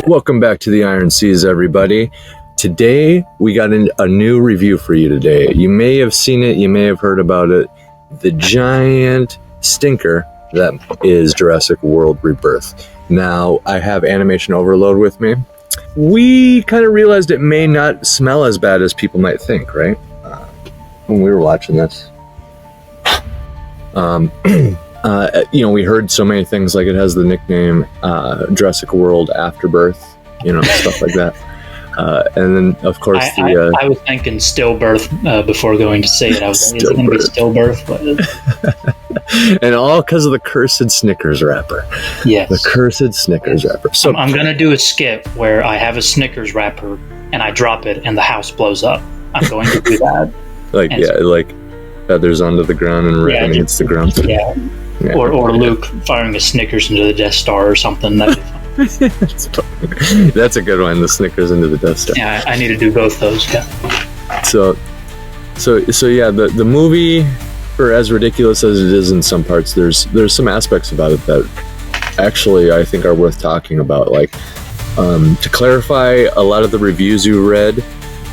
Welcome back to the Iron Seas, everybody. Today, we got a new review for you today. You may have seen it, you may have heard about it. The giant stinker that is Jurassic World Rebirth. Now, I have animation overload with me. We kind of realized it may not smell as bad as people might think, right? When we were watching this. We heard so many things, like it has the nickname Jurassic World Afterbirth, stuff like that. And then, of course, I was thinking stillbirth before going to say it. I was like, is it going to be stillbirth? And all because of the cursed Snickers wrapper. Yes. The cursed Snickers wrapper. So I'm going to do a skit where I have a Snickers wrapper and I drop it and the house blows up. I'm going to do that. Like feathers onto the ground and ripping hits the ground. Yeah. Or Luke firing a Snickers into the Death Star or something. That'd be fun. That's a good one. The Snickers into the Death Star. Yeah, I need to do both those. Yeah. So yeah, the movie, for as ridiculous as it is in some parts, there's some aspects about it that actually I think are worth talking about. Like, to clarify, a lot of the reviews you read,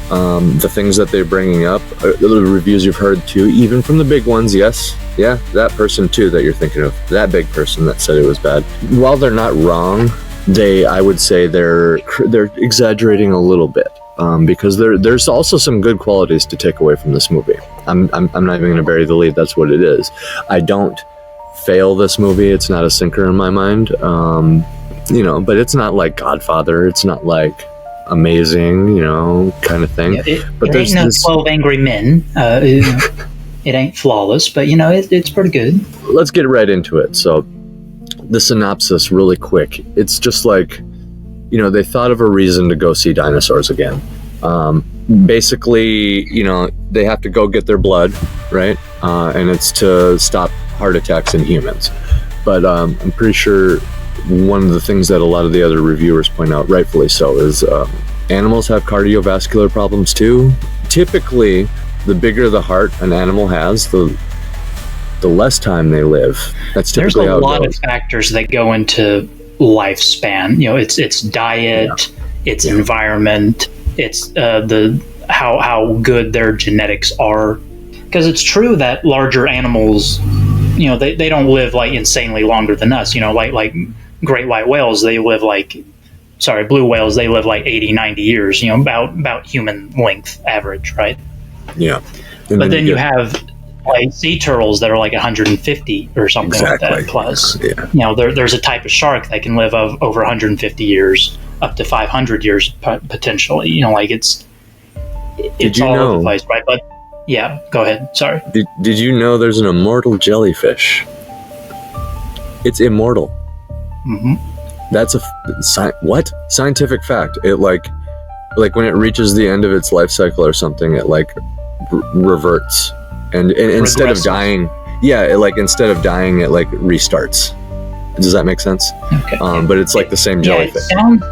the things that they're bringing up, the reviews you've heard too, even from the big ones. Yes, yeah, that person too that you're thinking of, that big person that said it was bad. While they're not wrong, I would say they're exaggerating a little bit, because there's also some good qualities to take away from this movie. I'm not even going to bury the lead. That's what it is. I don't fail this movie. It's not a sinker in my mind. But it's not like Godfather. It's not like amazing, kind of thing. Yeah, but there's no 12 Angry Men. It ain't flawless, but it's pretty good. Let's get right into it. So the synopsis, really quick. It's just like, they thought of a reason to go see dinosaurs again. Basically, they have to go get their blood, right? And it's to stop heart attacks in humans. But I'm pretty sure one of the things that a lot of the other reviewers point out, rightfully so, is animals have cardiovascular problems too. Typically, the bigger the heart an animal has, the less time they live. That's typically how it goes. There's a lot of factors that go into lifespan. It's diet, it's environment, it's how good their genetics are. Because it's true that larger animals, they don't live like insanely longer than us. Like great white whales, blue whales, they live like 80, 90 years. About human length average, right? Yeah. But then you have like sea turtles that are like 150 or something like that. Plus, there's a type of shark that can live over 150 years, up to 500 years potentially. It's all over the place, right? But yeah, go ahead. Sorry. Did you know there's an immortal jellyfish? It's immortal. Mm-hmm. That's what scientific fact? It like when it reaches the end of its life cycle or something, it reverts. And instead of dying, instead of dying, it restarts. Does that make sense? Okay. But it's like the same jellyfish.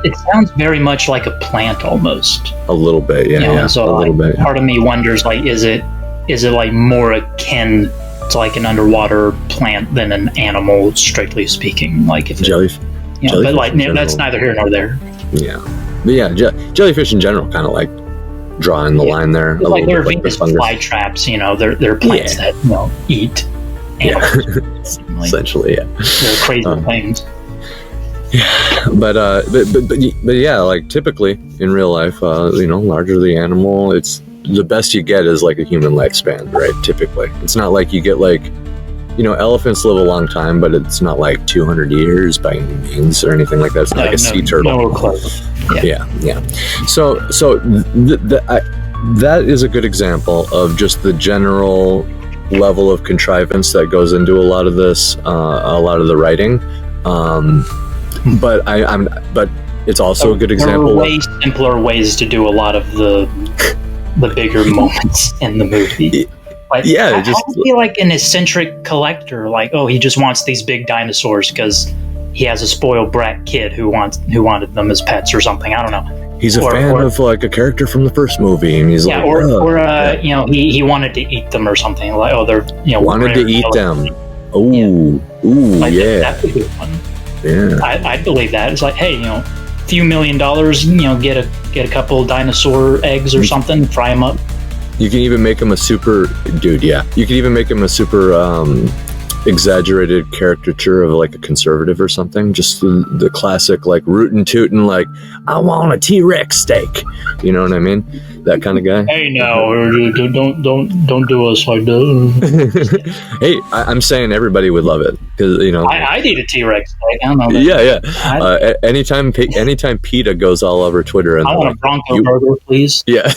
It sounds very much like a plant almost. A little bit, yeah. So a little bit. Part of me wonders, is it like more akin to like an underwater plant than an animal, strictly speaking? Like if jellyfish. But that's neither here nor there. Yeah. But yeah, jellyfish in general, kind of like drawing the line there. Like they're Venus fly traps, they're plants that eat animals. Essentially, yeah. They're crazy things. Yeah, but yeah, like typically in real life, larger the animal, it's the best you get is like a human lifespan, right? Typically, it's not like you get elephants live a long time, but it's not like 200 years by any means or anything like that. It's not like a sea turtle. No, close. Yeah. So that is a good example of just the general level of contrivance that goes into a lot of this, a lot of the writing. But it's also a good example. There are way simpler ways to do a lot of the bigger moments in the movie. How would be like an eccentric collector? Like, he just wants these big dinosaurs because he has a spoiled brat kid who wanted them as pets or something. I don't know. He's a fan of like a character from the first movie, and he's he wanted to eat them or something. Like, they're wanted to eat them. That could be one. Yeah, I believe that. It's like, hey, few $1 million, get a couple of dinosaur eggs or something, fry them up. You can even make him a super dude. Yeah, you can even make him a super exaggerated caricature of like a conservative or something. Just the classic like rootin' tootin' like I want a T-Rex steak. You know what I mean? That kind of guy. Hey, now don't do us like that. Hey, I'm saying everybody would love it because I'd eat a T-Rex steak. I don't know. Yeah. Anytime PETA goes all over Twitter and I want a Bronco burger, please. Yeah.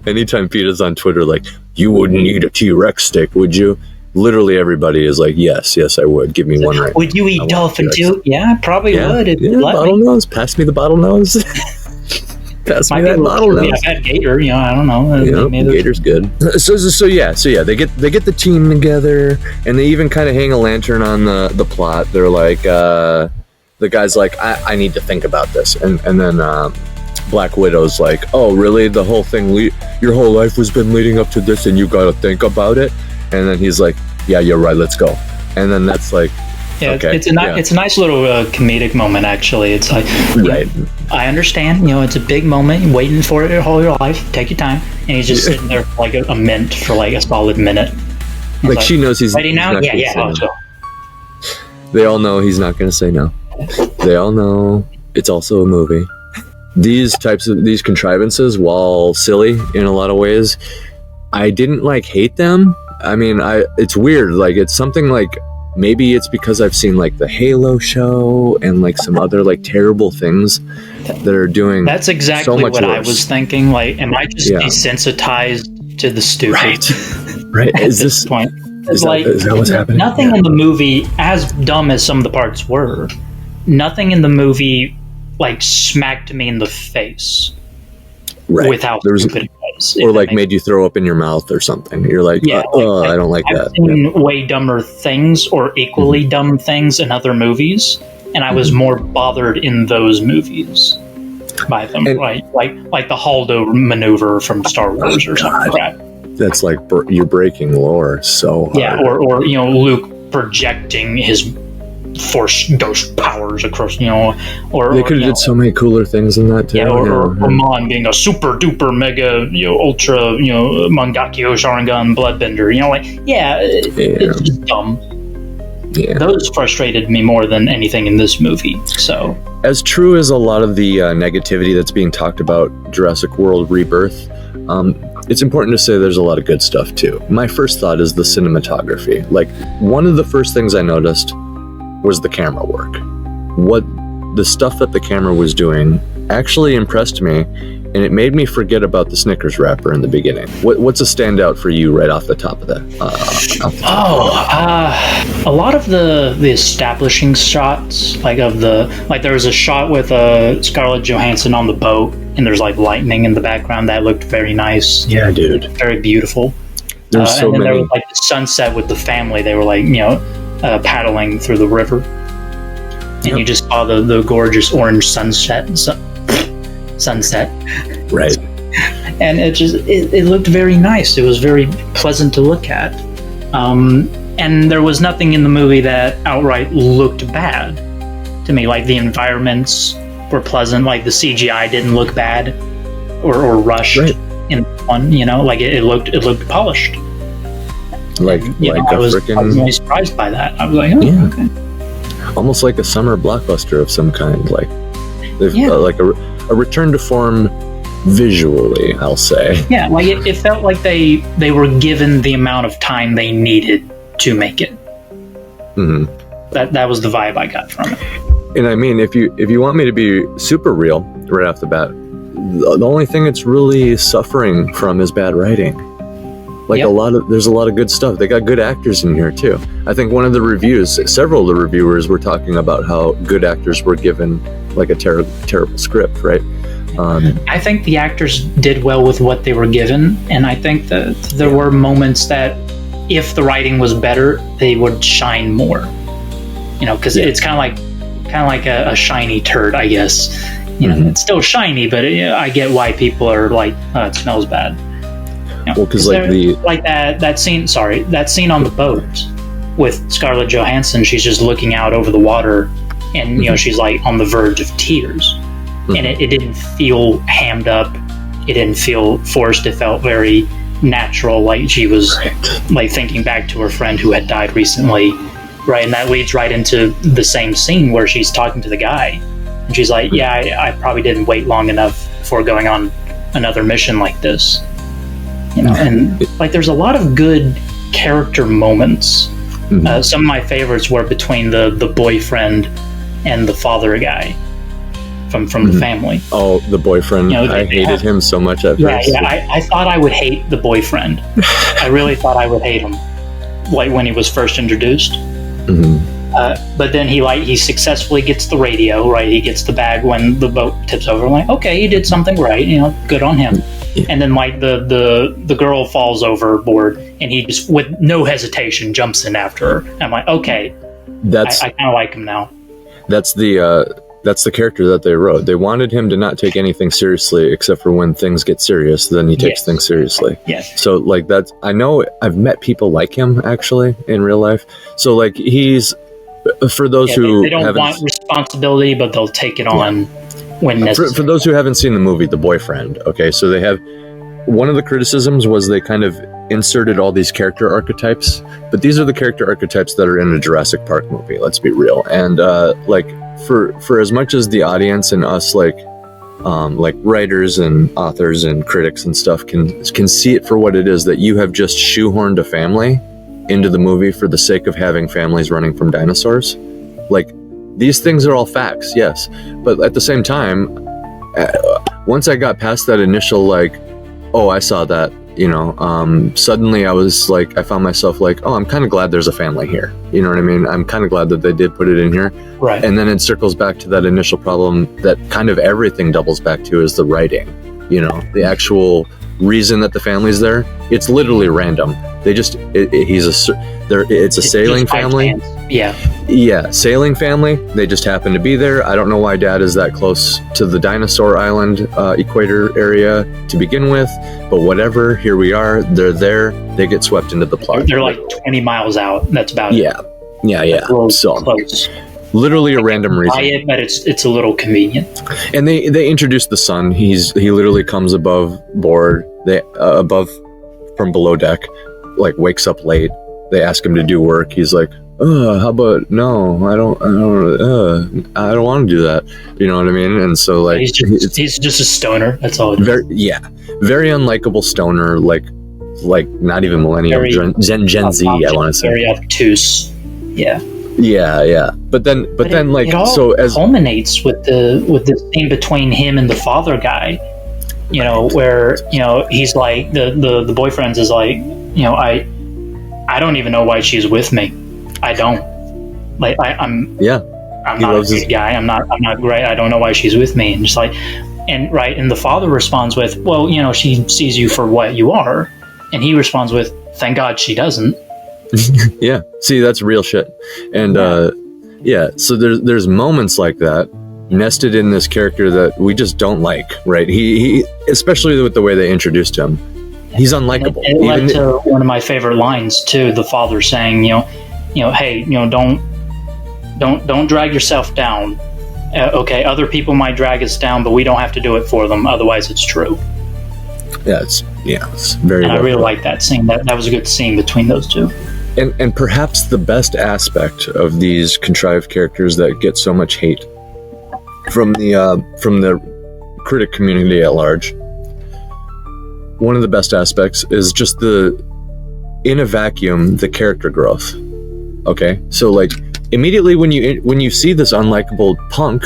Anytime PETA's on Twitter, like, you wouldn't eat a T-Rex steak, would you? Literally everybody is like, yes, I would. Give me one right. Would you eat dolphin too? Yeah, I probably would. Bottlenose. Pass me the bottlenose. Pass me that bottlenose. I've had gator. I don't know. Gator's good. So yeah. They get the team together, and they even kind of hang a lantern on the plot. They're like, the guy's like, I need to think about this, and then Black Widow's like, oh really? The whole thing, your whole life has been leading up to this, and you got to think about it. And then he's like, yeah, you're right, let's go. And then that's like, yeah, okay, it's a nice little comedic moment, actually. It's like, right. I understand, it's a big moment, you're waiting for it all your life, take your time. And he's just sitting there for like a minute, for like a solid minute. Like she knows he's ready now? Yeah, let's go. They all know he's not going to say no. They all know it's also a movie. These contrivances, while silly in a lot of ways, I didn't like hate them. I mean, it's weird. Like, it's something like, maybe it's because I've seen like the Halo show and like some other like terrible things that are doing. That's exactly so much what worse. I was thinking. Like, am I just desensitized to the stupid? Right. At this point? Is that what's happening? Nothing in the movie, as dumb as some of the parts were, nothing in the movie like smacked me in the face. Right. With how stupid it was. Or like made you throw up in your mouth or something. You're like, I don't like I've that. seen way dumber things or equally dumb things in other movies, and I was more bothered in those movies by them. Like the Haldo maneuver from Star Wars or something like that. That's like you're breaking lore so hard. Yeah, or Luke projecting his force ghost powers across, or they could have did so many cooler things in that too. Yeah, or Mon being a super duper mega, ultra, Mangakyo Sharingan bloodbender. It's just dumb. Yeah, those frustrated me more than anything in this movie. So, as true as a lot of the negativity that's being talked about Jurassic World Rebirth, it's important to say there's a lot of good stuff too. My first thought is the cinematography. Like, one of the first things I noticed was the camera work. What the stuff that the camera was doing actually impressed me, and it made me forget about the Snickers wrapper in the beginning. What's a standout for you right off the top of that? A lot of the establishing shots, there was a shot with Scarlett Johansson on the boat, and there's like lightning in the background that looked very nice. Yeah, dude. Very beautiful. There's so many. There was like the sunset with the family. They were like, paddling through the river, and you just saw the gorgeous orange sunset. Right. And it looked very nice. It was very pleasant to look at. And there was nothing in the movie that outright looked bad to me. Like, the environments were pleasant. Like, the CGI didn't look bad or rushed in one. It looked polished. I was really surprised by that. I was like, okay. Almost like a summer blockbuster of some kind. Like, like a return to form visually, I'll say. Yeah, like it felt like they were given the amount of time they needed to make it. Mm-hmm. That was the vibe I got from it. And I mean, if you want me to be super real right off the bat, the only thing it's really suffering from is bad writing. Like, there's a lot of good stuff. They got good actors in here too. I think several of the reviewers were talking about how good actors were given like a terrible script, right? I think the actors did well with what they were given, and I think that there were moments that, if the writing was better, they would shine more. Because it's kind of like a shiny turd, I guess. It's still shiny, but I get why people are like, oh, it smells bad. Well, because that scene on the boat with Scarlett Johansson, she's just looking out over the water, and she's like on the verge of tears. and it didn't feel hammed up. It didn't feel forced. It felt very natural, like she was like thinking back to her friend who had died recently, right? And that leads right into the same scene where she's talking to the guy, and she's like, "Yeah, I probably didn't wait long enough before going on another mission like this." You know, and like there's a lot of good character moments. Some of my favorites were between the boyfriend and the father guy from the family. Oh, the boyfriend. You know, I hated him so much at first. Yeah, I thought I would hate the boyfriend. I really thought I would hate him, like when he was first introduced. But then he successfully gets the radio, right? He gets the bag when the boat tips over. I'm like, okay, he did something right, you know, good on him. And then like the girl falls overboard, and he just with no hesitation jumps in after her. And I'm like, okay, I kind of like him now. That's the character that they wrote. They wanted him to not take anything seriously, except for when things get serious, then he takes things seriously. Yes. So like that's, I know I've met people like him actually in real life. So like he's, for those who they don't want responsibility, but they'll take it on when necessary. For those who haven't seen the movie, The Boyfriend, okay, so they have, one of the criticisms was they kind of inserted all these character archetypes, but these are the character archetypes that are in a Jurassic Park movie, let's be real. And like for as much as the audience and us like writers and authors and critics and stuff can see it for what it is, that you have just shoehorned a family into the movie for the sake of having families running from dinosaurs. Like, these things are all facts, yes, but at the same time, once I got past that initial like, oh, I saw that, you know, suddenly I found myself like, oh, I'm kind of glad there's a family here, you know what I mean? I'm kind of glad that they did put it in here. Right. And then it circles back to that initial problem that kind of everything doubles back to, is the writing, you know, the actual reason that the family's there. It's literally random. They just, it's a sailing family. Yeah, sailing family. They just happen to be there. I don't know why Dad is that close to the dinosaur island equator area to begin with, but whatever, here we are. They're there. They get swept into the plot. They're like 20 miles out. That's about it. Yeah. So close. Literally a random reason. It, but it's a little convenient. And they introduced the son. He literally comes above board. From below deck, like wakes up late. They ask him to do work. He's like, how about no? I don't want to do that. You know what I mean? And so like he's just a stoner. That's all. Very unlikable stoner. Like not even millennial. Gen Z. I want to say very obtuse. Yeah. But then like, it all so as culminates with the scene between him and the father guy. You know, where, you know, he's like, the boyfriend is like, you know, I don't even know why she's with me. I don't. Like, I'm not a good guy. I'm not great. I don't know why she's with me. And just like, and the father responds with, well, you know, she sees you for what you are. And he responds with, thank God she doesn't. Yeah. See, that's real shit. And, so there's moments like that nested in this character that we just don't like, right? He especially with the way they introduced him, he's unlikable. It led to one of my favorite lines too. The father saying, you know, hey, you know, don't drag yourself down. Okay, other people might drag us down, but we don't have to do it for them. Otherwise, it's true. It's very. And I really like that scene. That was a good scene between those two. And perhaps the best aspect of these contrived characters that get so much hate from the critic community at large, one of the best aspects is just in a vacuum, the character growth. Okay, so like immediately when you see this unlikable punk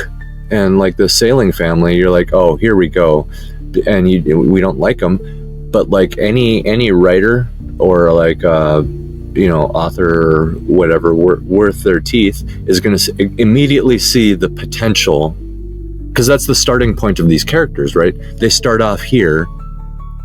and like the sailing family, you're like, oh, here we go, and we don't like them. But like any writer or like author or whatever worth their teeth is going to immediately see the potential, because that's the starting point of these characters, right? They start off here,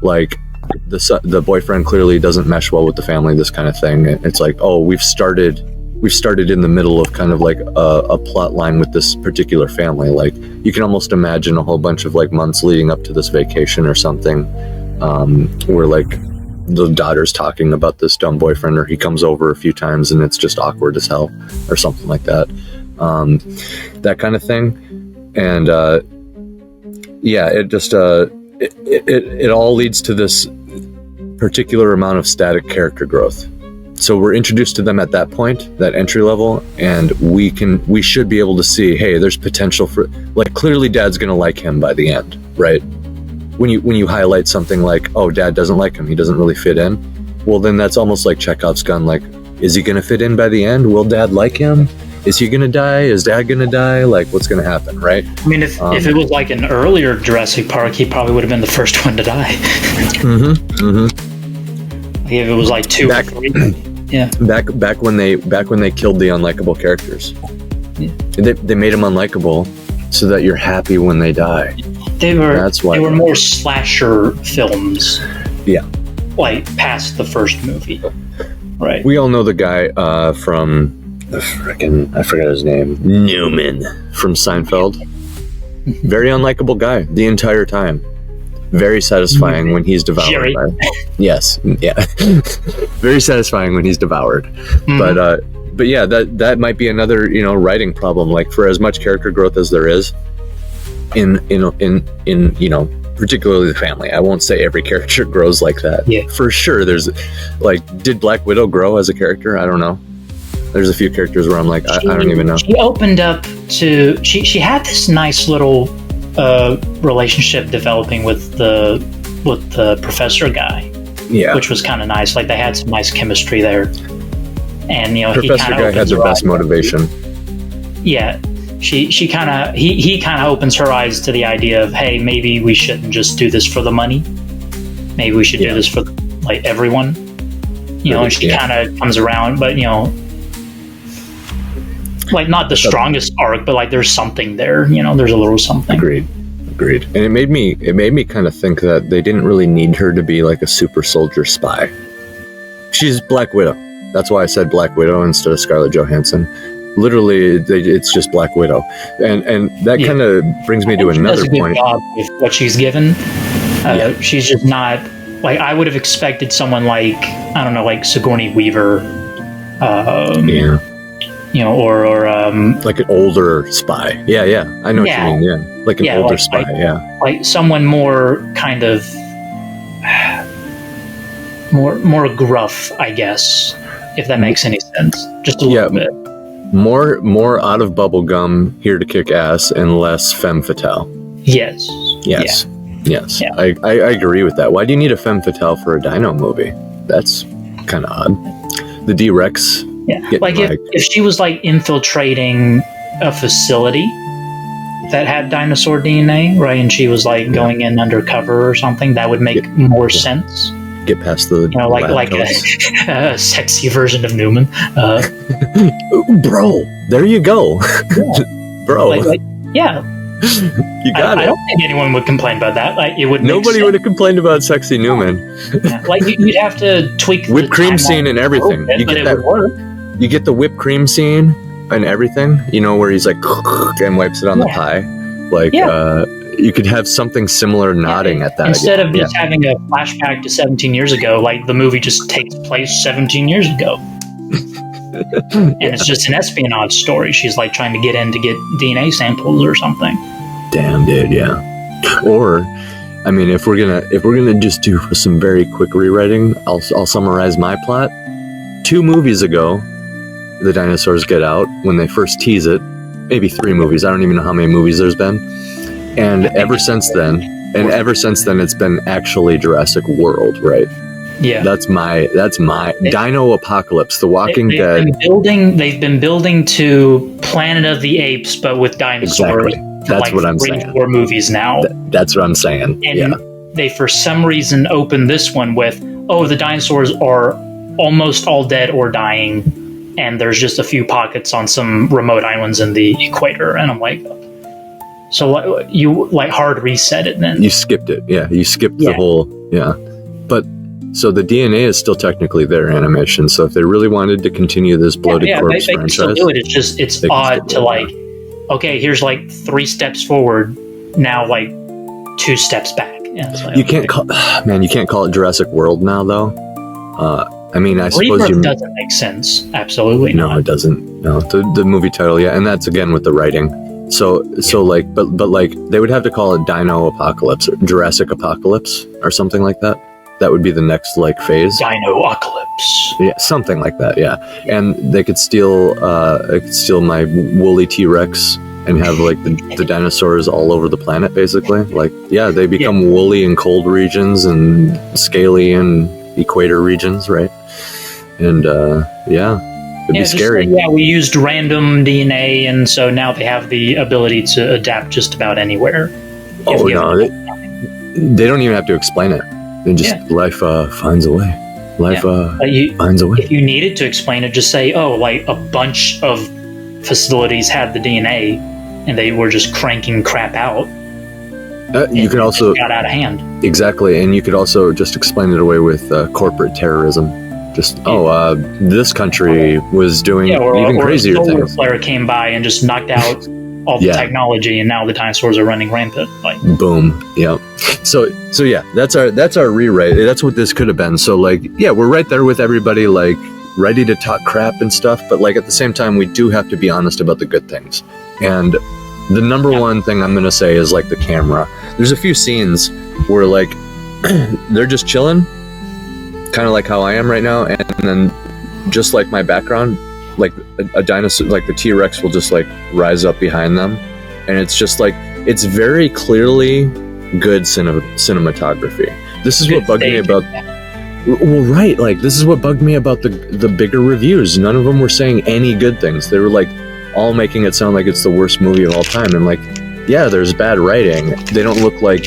like the boyfriend clearly doesn't mesh well with the family, this kind of thing. It's like, oh, we've started in the middle of kind of like a plot line with this particular family. Like, you can almost imagine a whole bunch of like months leading up to this vacation or something, where like the daughter's talking about this dumb boyfriend, or he comes over a few times and it's just awkward as hell or something like that. That kind of thing. And yeah, it just it all leads to this particular amount of static character growth. So we're introduced to them at that point, that entry level, and we should be able to see, hey, there's potential for, like, clearly Dad's gonna like him by the end, right? When you highlight something like, oh, Dad doesn't like him, he doesn't really fit in, well, then that's almost like Chekhov's gun. Like, is he gonna fit in by the end? Will Dad like him? Is he gonna die? Is Dad gonna die? Like, what's gonna happen, right? I mean, if it was like an earlier Jurassic Park, he probably would have been the first one to die. Like if it was like 2 or 3. Yeah. Back when they killed the unlikable characters. Yeah. They made them unlikable so that you're happy when they die. They were more slasher films. Yeah. Like past the first movie. Right. We all know the guy from I forgot his name. Newman from Seinfeld. Very unlikable guy the entire time. Very satisfying when he's devoured. Jerry. Yes, yeah. Very satisfying when he's devoured. But yeah, that might be another, writing problem. Like, for as much character growth as there is in particularly the family. I won't say every character grows like that. Yeah. For sure, there's like, did Black Widow grow as a character? I don't know. There's a few characters where I'm like, I don't even know. She opened up to she had this nice little relationship developing with the professor guy. Yeah, which was kind of nice. Like, they had some nice chemistry there, and Professor guy had the best motivation. Yeah, he kind of opens her eyes to the idea of, hey, maybe we shouldn't just do this for the money. Maybe we should do this for like everyone. And she kind of comes around, but like, not the strongest arc, but like there's something there. There's a little something. Agreed. And it made me kind of think that they didn't really need her to be like a super soldier spy. She's Black Widow. That's why I said Black Widow instead of Scarlett Johansson. Literally, it's just Black Widow, and that kind of brings me to another point. Job with what she's given. She's just not like, I would have expected someone like, I don't know, like Sigourney Weaver. Or like an older spy. Yeah, I know what you mean. Yeah, like an older spy. Like someone more kind of more gruff, I guess, if that makes any sense. Just a little bit. More out of bubble gum, here to kick ass, and less femme fatale. Yes. Yeah. I agree with that. Why do you need a femme fatale for a dino movie? That's kind of odd. The D-Rex. Yeah, like if she was like infiltrating a facility that had dinosaur DNA, right, and she was like going in undercover or something, that would make more sense. Get past the like a sexy version of Newman. Bro, there you go. Bro. You got it. I don't think anyone would complain about that. Like, it would. Nobody would have complained about sexy Newman. Like, you'd have to tweak the whipped cream scene and everything. You get that. Would work. You get the whipped cream scene and everything. Where he's like and wipes it on the pie. Like, you could have something similar nodding at that. Instead of just having a flashback to 17 years ago, like the movie just takes place 17 years ago. And it's just an espionage story. She's like trying to get in to get DNA samples or something. Damn, dude, yeah. Or, I mean, if we're gonna just do some very quick rewriting, I'll summarize my plot. 2 movies ago, the dinosaurs get out when they first tease it. Maybe 3 movies. I don't even know how many movies there's been. And ever since then, it's been actually Jurassic World, right? Yeah, that's my Dino Apocalypse, The Walking Dead. They've been building to Planet of the Apes, but with dinosaurs. Exactly. That's what I'm saying. 4 movies now. That's what I'm saying. And they, for some reason, opened this one with, the dinosaurs are almost all dead or dying, and there's just a few pockets on some remote islands in the equator. And I'm like, so you like hard reset it then? You skipped it. Yeah, you skipped the whole. Yeah, but. So the DNA is still technically their animation. So if they really wanted to continue this bloated corpse they franchise, can still do it. It's odd to like, okay, here's like 3 steps forward, now like 2 steps back. Yeah, like, you can't call it Jurassic World now, though. I mean, I suppose Rebirth doesn't make sense. Absolutely no, it doesn't. No, the movie title, and that's again with the writing. So like, but like, they would have to call it Dino Apocalypse or Jurassic Apocalypse or something like that. That would be the next like phase. Dino-ocalypse. Yeah, something like that. Yeah, and they could steal my woolly T-Rex and have like the dinosaurs all over the planet, basically. Like, yeah, they become woolly in cold regions and scaly in equator regions, right? And it'd be scary. We used random DNA, and so now they have the ability to adapt just about anywhere. Oh no, they don't even have to explain it. They just life finds a way. Life finds a way. If you needed to explain it, just say, "Oh, like a bunch of facilities had the DNA, and they were just cranking crap out." You could also got out of hand. Exactly, and you could also just explain it away with corporate terrorism. Just this country was doing even crazier things. A solar flare came by and just knocked out all the technology, and now the dinosaurs are running rampant. Like, boom, yeah. So yeah, that's our rewrite. That's what this could have been. So like, yeah, we're right there with everybody, like ready to talk crap and stuff, but like at the same time, we do have to be honest about the good things. And the number one thing I'm gonna say is like the camera. There's a few scenes where like they're just chilling, kind of like how I am right now, and then just like my background, like a dinosaur, like the T-Rex will just like rise up behind them, and it's just like, it's very clearly good cinematography. This is what bugged me about. Well, right, like this is what bugged me about the bigger reviews. None of them were saying any good things. They were like all making it sound like it's the worst movie of all time, and like, yeah, there's bad writing. They don't look like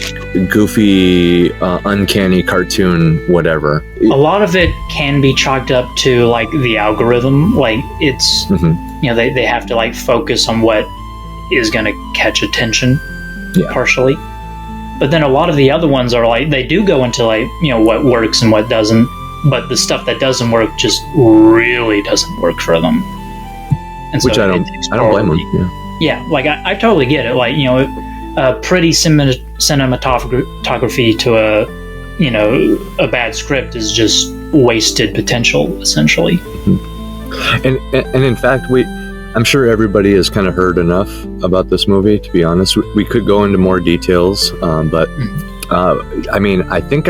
goofy, uncanny cartoon, whatever. A lot of it can be chalked up to like the algorithm. Like it's, they have to like focus on what is going to catch attention, partially. But then a lot of the other ones are like, they do go into like, what works and what doesn't. But the stuff that doesn't work just really doesn't work for them. And which so I don't blame them. Yeah, like I totally get it. Like, a pretty cinematography to a bad script is just wasted potential, essentially. And in fact, I'm sure everybody has kind of heard enough about this movie. To be honest, we could go into more details, but I mean, I think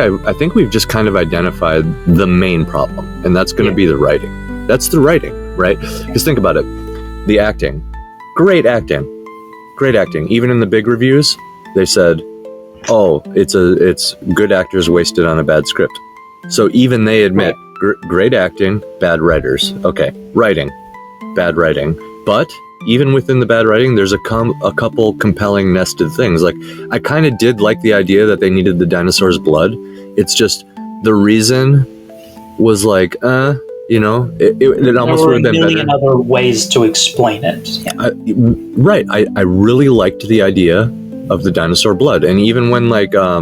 we've just kind of identified the main problem, and that's going to be the writing. That's the writing, right? Because think about it, the acting. Great acting. Even in the big reviews, they said, "Oh, it's good actors wasted on a bad script." So even they admit, great acting, bad writers. Okay, writing, bad writing. But even within the bad writing, there's a couple compelling nested things. Like, I kind of did like the idea that they needed the dinosaur's blood. It's just the reason was like, it almost would have been better. There were a million other ways to explain it. Yeah. Right. I really liked the idea of the dinosaur blood. And even when, like, I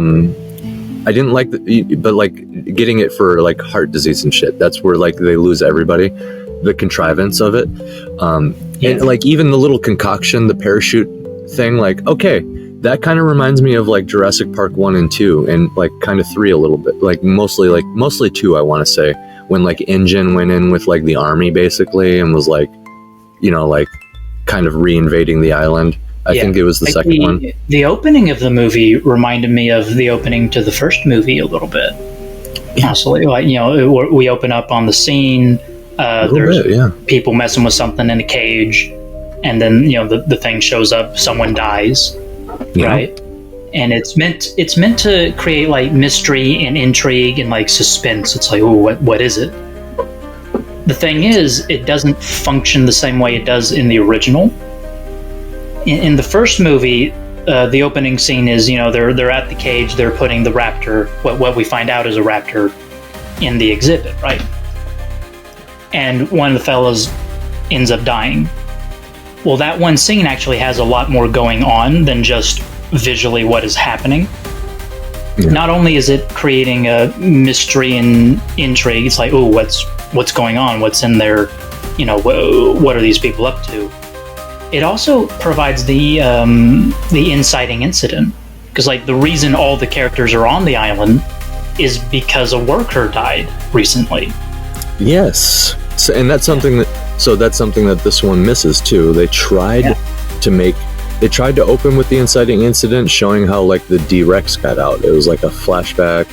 didn't like but, like, getting it for, like, heart disease and shit, that's where, like, they lose everybody. The contrivance of it. And, like, even the little concoction, the parachute thing, like, okay, that kind of reminds me of, like, Jurassic Park 1 and 2, and, like, kind of 3 a little bit. Like, mostly 2, I want to say. When like Engine went in with like the army basically and was like, like kind of reinvading the island. I think it was the second one. The opening of the movie reminded me of the opening to the first movie a little bit. Honestly, like, we open up on the scene. There's people messing with something in a cage, and then the thing shows up. Someone dies, right? And it's meant to create like mystery and intrigue and like suspense. It's like, oh, what is it? The thing is, it doesn't function the same way it does in the original. In the first movie, the opening scene is, they're at the cage, they're putting the raptor, what we find out is a raptor, in the exhibit, right? And one of the fellas ends up dying. Well, that one scene actually has a lot more going on than just visually what is happening. Not only is it creating a mystery and intrigue, it's like, oh, what's going on, what's in there, what are these people up to? It also provides the inciting incident, because like the reason all the characters are on the island is because a worker died recently. Yes. So, and that's something that this one misses too. They tried to make they tried to open with the inciting incident, showing how like the D-Rex got out. It was like a flashback,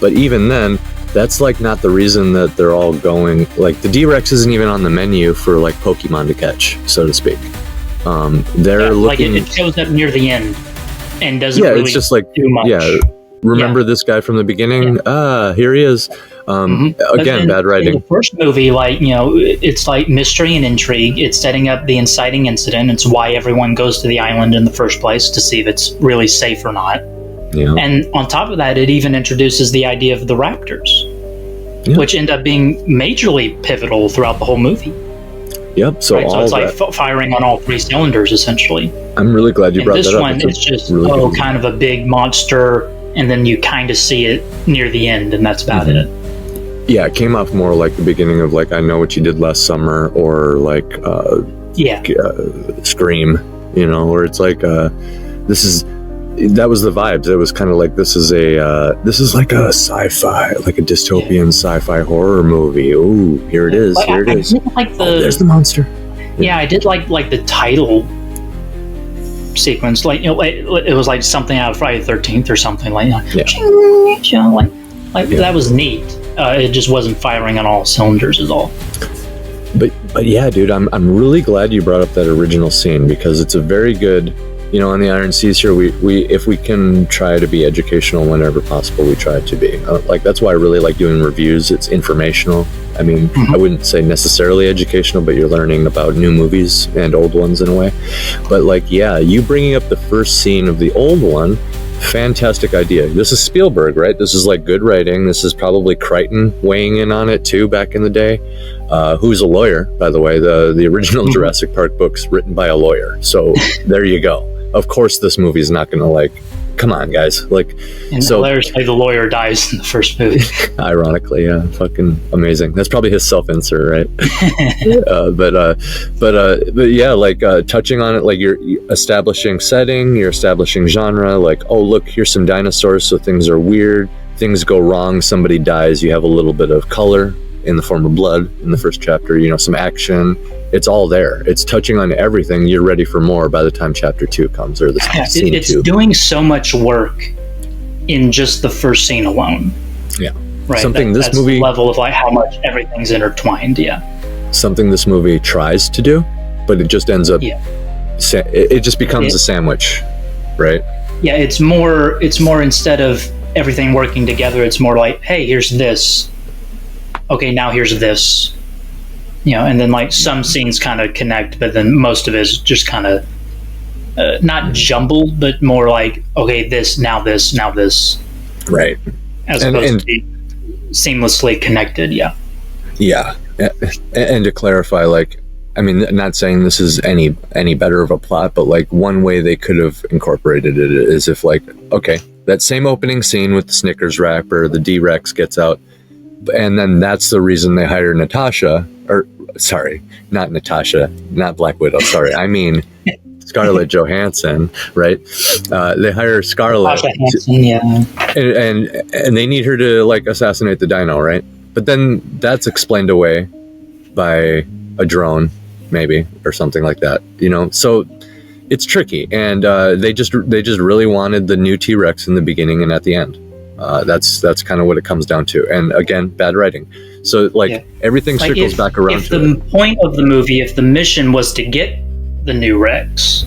but even then, that's like not the reason that they're all going. Like the D-Rex isn't even on the menu for like Pokemon to catch, so to speak. They're looking. Like it shows up near the end and doesn't really it's just like do much. Remember this guy from the beginning? Here he is. Again, bad writing. In the first movie, like, you know, it's like mystery and intrigue. It's setting up the inciting incident. It's why everyone goes to the island in the first place, to see if it's really safe or not. Yeah. And on top of that, it even introduces the idea of the raptors, which end up being majorly pivotal throughout the whole movie. Yep. So, so it's like firing on all three cylinders, essentially. I'm really glad you brought that up. This one, it's just really kind of a big monster, and then you kind of see it near the end, and that's about it. Yeah, it came off more like the beginning of like I Know What You Did Last Summer, or like Scream, you know, where it's like that was the vibes. It was kind of like this is like a sci-fi, like a dystopian sci-fi horror movie. Ooh, here it is. Here it is. There's the monster. Yeah, I did like the title sequence. Like, you know, it was like something out of Friday the 13th or something like that. Yeah. Like that was neat. It just wasn't firing on all cylinders at all. But yeah, dude, I'm really glad you brought up that original scene, because it's a very good. You know, on the Iron Seas here, we if we can try to be educational whenever possible, we try to be. Like that's why I really like doing reviews. It's informational. I mean, I wouldn't say necessarily educational, but you're learning about new movies and old ones in a way. But like, yeah, you bringing up the first scene of the old one, fantastic idea. This is Spielberg, right? This is like good writing. This is probably Crichton weighing in on it too back in the day. Who's a lawyer, by the way. The original Jurassic Park books written by a lawyer. So there you go. Of course, this movie is not going to like. Come on, guys! Like, and hilariously, the lawyer dies in the first movie. Ironically, yeah, fucking amazing. That's probably his self-insert, right? But yeah, like touching on it, like you're establishing setting, you're establishing genre. Like, oh, look, here's some dinosaurs, so things are weird. Things go wrong. Somebody dies. You have a little bit of color in the form of blood in the first chapter. You know, some action. It's all there. It's touching on everything. You're ready for more by the time chapter 2 comes, or the scene 2. It's doing so much work in just the first scene alone. Yeah. Right. That's movie the level of like how much everything's intertwined. Yeah. Something this movie tries to do, but it just ends up. Yeah. It just becomes a sandwich, right? Yeah. It's more instead of everything working together, it's more like, hey, here's this. Okay, now here's this. You know, and then like some scenes kind of connect, but then most of it is just kind of not jumbled, but more like, okay, this, now this, now this. Right. As opposed to be seamlessly connected, yeah. Yeah. And to clarify, like, I mean, not saying this is any better of a plot, but like one way they could have incorporated it is if like, okay, that same opening scene with the Snickers wrapper, the D-Rex gets out, and then that's the reason they hire Natasha, or sorry, not Natasha, not Black Widow, sorry, I mean Scarlett Johansson, right? They hire Scarlett, and they need her to like assassinate the dino, right? But then that's explained away by a drone, maybe, or something like that, you know. So it's tricky, and they just really wanted the new T-Rex in the beginning and at the end. That's kind of what it comes down to. And again, bad writing. So like everything circles back around if to the it. Point of the movie, if the mission was to get the new Rex,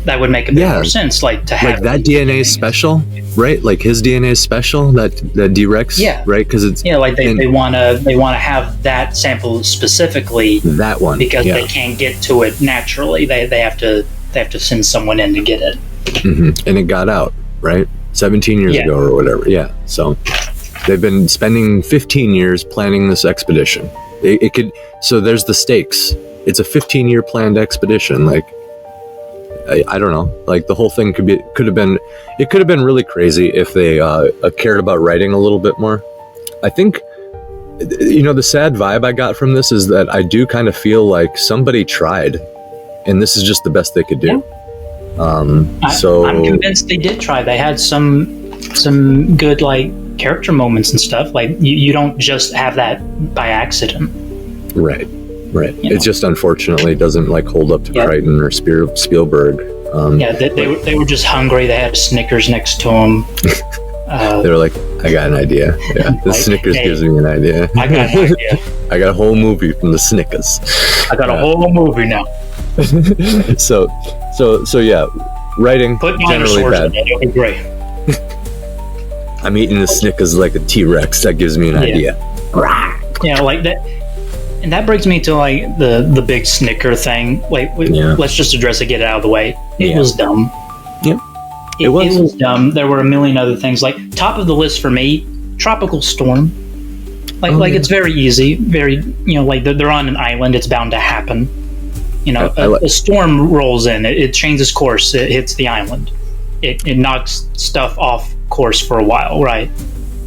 that would make a bit more sense. Like to have like that DNA is special, right? Like his DNA is special. That D-Rex, right? Because it's like they want to have that sample specifically. That one because they can't get to it naturally. They have to send someone in to get it. Mm-hmm. And it got out, right? 17 years ago or whatever. Yeah. So they've been spending 15 years planning this expedition. It could. So there's the stakes. It's a 15-year planned expedition. Like, I don't know. Like the whole thing could have been really crazy if they cared about writing a little bit more. I think, you know, the sad vibe I got from this is that I do kind of feel like somebody tried, and this is just the best they could do. So I'm convinced they did try. They had some good like character moments and stuff. Like you don't just have that by accident, right? Right. You know? It just unfortunately doesn't like hold up to Crichton or Spielberg. They were just hungry. They had Snickers next to them. They were like, I got an idea. Yeah, the Snickers gives me an idea. I got an idea. I got a whole movie from the Snickers. I got a whole movie now. So yeah, writing Put generally dinosaurs bad. in it, it'll be great. I'm eating the Snickers like a T-Rex. That gives me an idea. Like that. And that brings me to like the big Snicker thing. Like, let's just address it, get it out of the way. It was dumb. Yep. It was dumb. There were a million other things. Like, top of the list for me, tropical storm. Like it's very easy. Very, like they're on an island. It's bound to happen. A storm rolls in. It changes course. It hits the island. It knocks stuff off course for a while, right?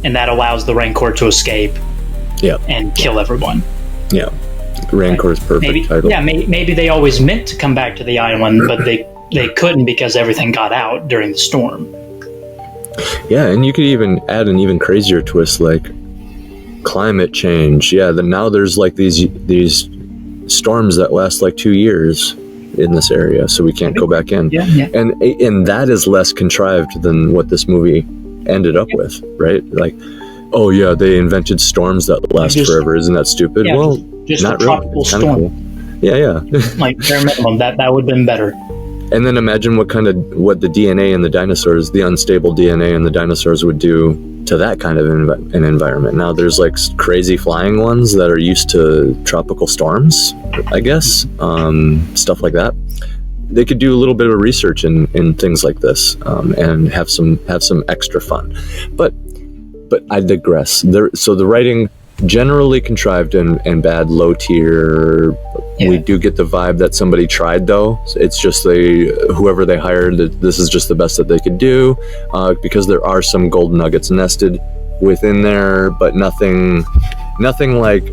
And that allows the Rancor to escape. And kill everyone. Yeah, Rancor's perfect title. Yeah, maybe they always meant to come back to the island, but they couldn't because everything got out during the storm. Yeah, and you could even add an even crazier twist, like climate change. Yeah, now there's like these storms that last like 2 years in this area, so we can't go back in. Yeah. And that is less contrived than what this movie ended up with, right? Like, oh yeah, they invented storms that last forever. Isn't that stupid? Yeah, well, just not a tropical really. storm. Cool. Yeah. Like bare minimum, that would have been better. And then imagine what the DNA in the dinosaurs, the unstable DNA in the dinosaurs would do to that kind of an environment. Now there's like crazy flying ones that are used to tropical storms, I guess, stuff like that. They could do a little bit of research in things like this, and have some extra fun. But I digress. So the writing, generally contrived and bad, low tier. We do get the vibe that somebody tried, though. It's just whoever they hired, this is just the best that they could do, because there are some gold nuggets nested within there, but nothing like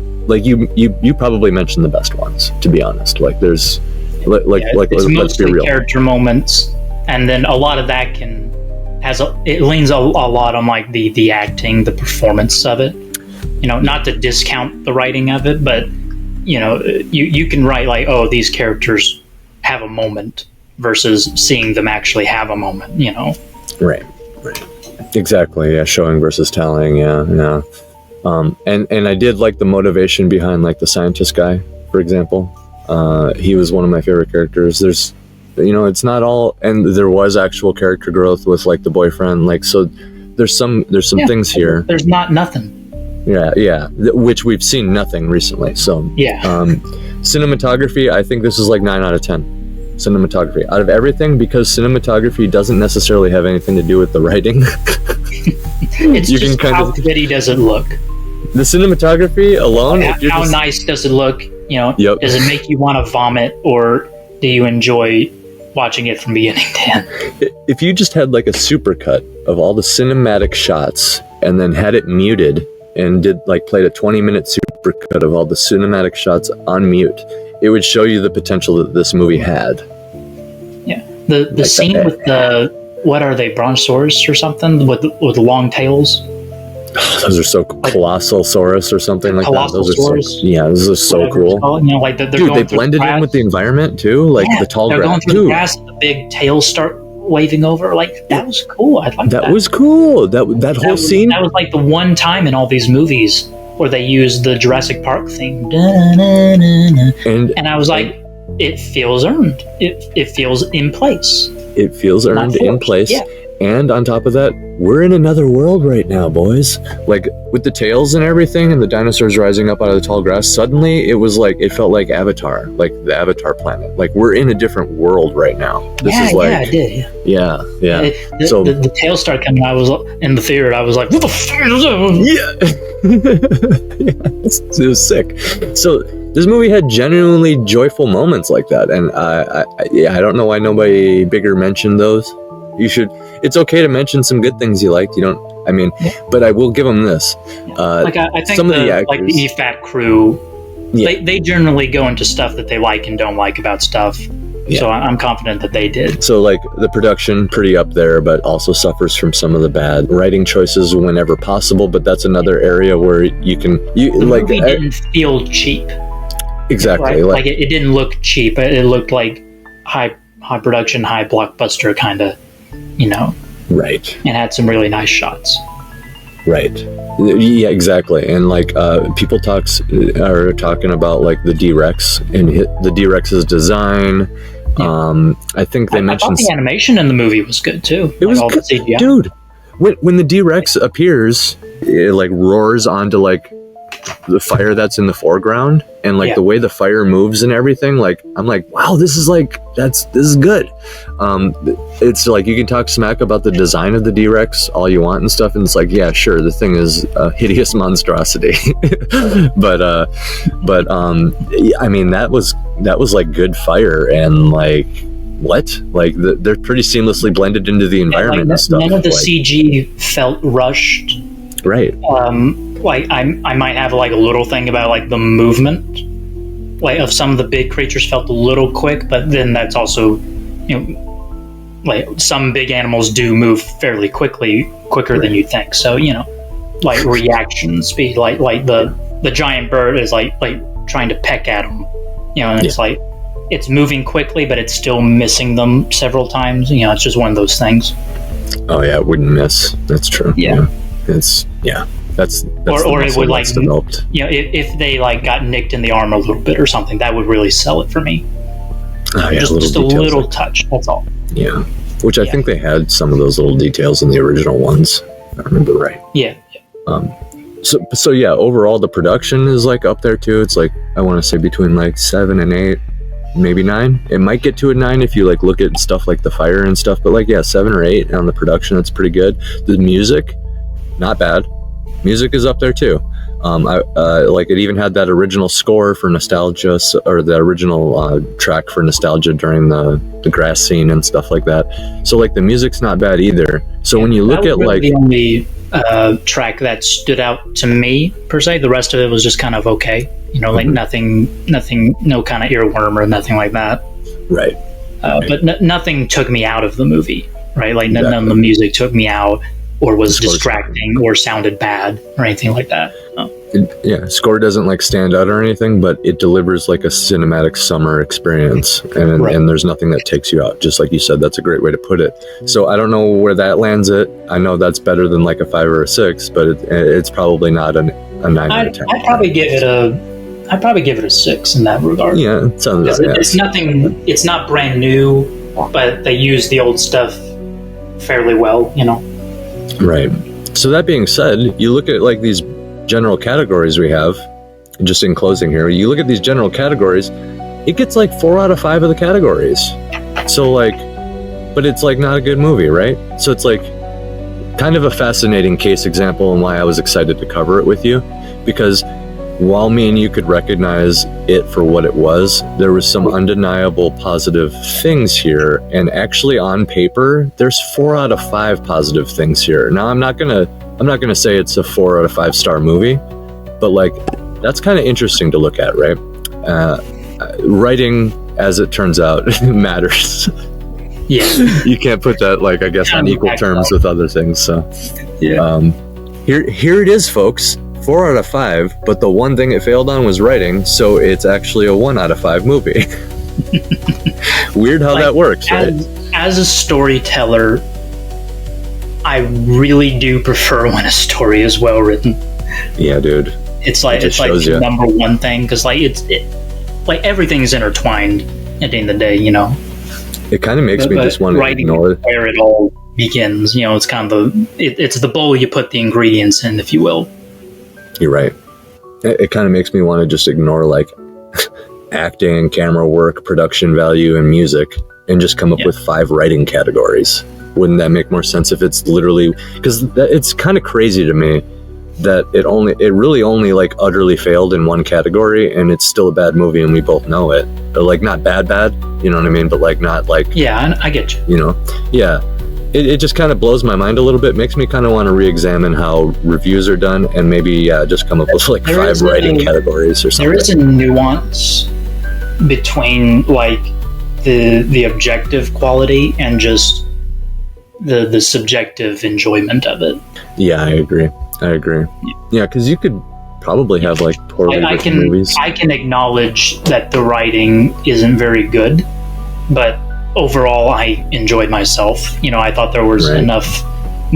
you probably mentioned the best ones, to be honest. Like there's it's let's mostly be real. Character moments, and then a lot of that it leans a lot on like the acting, the performance of it. Not to discount the writing of it, but you can write like, oh, these characters have a moment versus seeing them actually have a moment. Right. Exactly. Yeah, showing versus telling. Yeah. And I did like the motivation behind like the scientist guy, for example. He was one of my favorite characters. There's, it's not all, and there was actual character growth with like the boyfriend. Like, so there's some things here. There's not nothing. Yeah, which we've seen nothing recently. So cinematography, I think this is like 9 out of 10. Cinematography out of everything, because cinematography doesn't necessarily have anything to do with the writing. It's just how pretty does it look? The cinematography alone. How nice does it look? Does it make you want to vomit, or do you enjoy watching it from beginning to end? If you just had like a supercut of all the cinematic shots and then had it muted and played a 20-minute supercut of all the cinematic shots on mute, it would show you the potential that this movie had. Yeah, the scene with the, what are they, brontosaurus or something with the long tails? Those are so colossal saurus or something like that. Those are those are so cool. Dude, they blended in with the environment too, like the tall they're grass. Going through the grass, and the big tails start waving over. Like that was cool. I liked that. That was cool. That whole scene. That was like the one time in all these movies where they used the Jurassic Park theme. And I was like, it feels earned. It feels in place. It feels earned in place. Yeah. And on top of that, we're in another world right now, boys. Like with the tails and everything and the dinosaurs rising up out of the tall grass, suddenly it felt like Avatar, like the Avatar planet. Like we're in a different world right now. I did. Yeah. The tails started coming. I was in the theater. I was like, what the fuck is that? Yeah. It was sick. So this movie had genuinely joyful moments like that. And I don't know why nobody bigger mentioned those. You should. It's okay to mention some good things you liked. But I will give them this. I think some of the actors, like the EFAC crew, they generally go into stuff that they like and don't like about stuff. Yeah. So I'm confident that they did. So like the production, pretty up there, but also suffers from some of the bad writing choices whenever possible. But that's another area where the movie didn't feel cheap. Exactly. Like it didn't look cheap. It looked like high production, high blockbuster kind of, right. and had some really nice shots. Right. Yeah, exactly. And like people are talking about like the D-Rex and the D-Rex's design. Yeah. I think they mentioned the animation in the movie was good too. It was good, dude. When the D-Rex appears, it like roars onto like the fire that's in the foreground, and like the way the fire moves and everything, like I'm like, wow, this is good. It's like you can talk smack about the design of the D-Rex all you want and stuff, and it's like, yeah, sure, the thing is a hideous monstrosity, but I mean that was like good fire, and like they're pretty seamlessly blended into the environment and stuff. None of the CG felt rushed. Right. Like I might have like a little thing about like the movement, like of some of the big creatures felt a little quick, but then that's also, like some big animals do move fairly quicker than you think. So like reaction speed, like the giant bird is like trying to peck at them, and it's like it's moving quickly, but it's still missing them several times. It's just one of those things. Oh yeah, it wouldn't miss. That's true. Yeah. It's That's or it would like developed. If they like got nicked in the arm a little bit or something, that would really sell it for me. Just a little touch. That's all. Yeah, which I think they had some of those little details in the original ones, if I remember right. Yeah. So yeah, overall the production is like up there too. It's like I want to say between like 7 and 8, maybe 9. It might get to a 9 if you like look at stuff like the fire and stuff. But like 7 or 8 on the production. That's pretty good. The music, not bad. Music is up there too. Like it even had that original score for nostalgia, or the original track for nostalgia during the grass scene and stuff like that. So like the music's not bad either. So when you look at like the only track that stood out to me per se, the rest of it was just kind of okay. Like nothing, no kind of earworm or nothing like that. Right. But nothing took me out of the movie. Right. Like none of the music took me out, or was distracting, or sounded bad, or anything like that. Score doesn't like stand out or anything, but it delivers like a cinematic summer experience, and there's nothing that takes you out. Just like you said, that's a great way to put it. So I don't know where that lands it. I know that's better than like a 5 or a 6, but it's probably not a 9 or a 10. I'd probably give it a 6 in that regard. Yeah, it sounds right. It's nothing. It's not brand new, but they use the old stuff fairly well. Right. So that being said, you look at like these general categories we have, just in closing here, you look at these general categories, it gets like 4 out of 5 of the categories. So like, but it's like not a good movie, right? So it's like kind of a fascinating case example, and why I was excited to cover it with you, because while me and you could recognize it for what it was, there was some undeniable positive things here, and actually on paper there's 4 out of 5 positive things here. Now I'm not gonna say it's a 4 out of 5 star movie, but like that's kind of interesting to look at, right? Writing, as it turns out, matters. Yeah. You can't put that like, I guess, on equal terms with other things. So here it is, folks. 4 out of 5, but the one thing it failed on was writing, so it's actually a 1 out of 5 movie. Weird how that works, right? As a storyteller, I really do prefer when a story is well written. Yeah, dude. It's like the number one thing, because like like everything is intertwined at the end of the day, It kind of makes me just want to ignore it. Where it all begins, it's kind of it's the bowl you put the ingredients in, if you will. You're right. It kind of makes me want to just ignore like acting, camera work, production value, and music, and just come up with 5 writing categories. Wouldn't that make more sense if it's literally, because it's kind of crazy to me that it really only like utterly failed in one category, and it's still a bad movie, and we both know it. But like not bad, you know what I mean? But like not like, yeah, I get you. Yeah. It just kind of blows my mind a little bit. Makes me kind of want to re-examine how reviews are done, and maybe just come up with like 5 writing categories or something. There is a nuance between like the objective quality and just the subjective enjoyment of it. Yeah, I agree. Yeah, because you could probably have like poorly I written can movies. I can acknowledge that the writing isn't very good, but overall I enjoyed myself. I thought there was Right. enough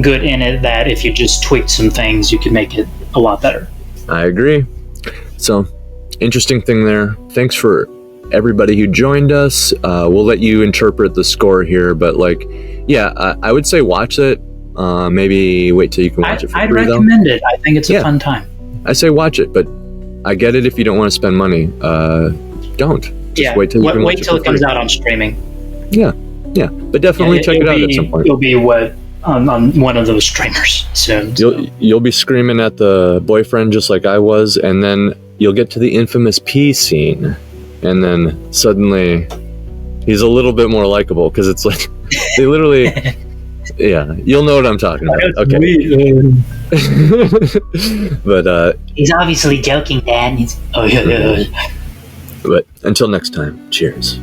good in it that if you just tweaked some things, you could make it a lot better. I agree. So, interesting thing there. Thanks for everybody who joined us. We'll let you interpret the score here, but like, yeah, I would say watch it. Maybe wait till you can watch it for I'd free, though. recommend it. I think it's a fun time. I say watch it, but I get it if you don't want to spend money. Don't. Just wait till you can watch wait till it it comes out on streaming. Yeah, but definitely check it out at some point. You'll be on one of those streamers soon. You'll be screaming at the boyfriend just like I was, and then you'll get to the infamous pee scene, and then suddenly he's a little bit more likable because it's like they literally. Yeah, you'll know what I'm talking about. Okay. But he's obviously joking, Dan. But until next time, cheers.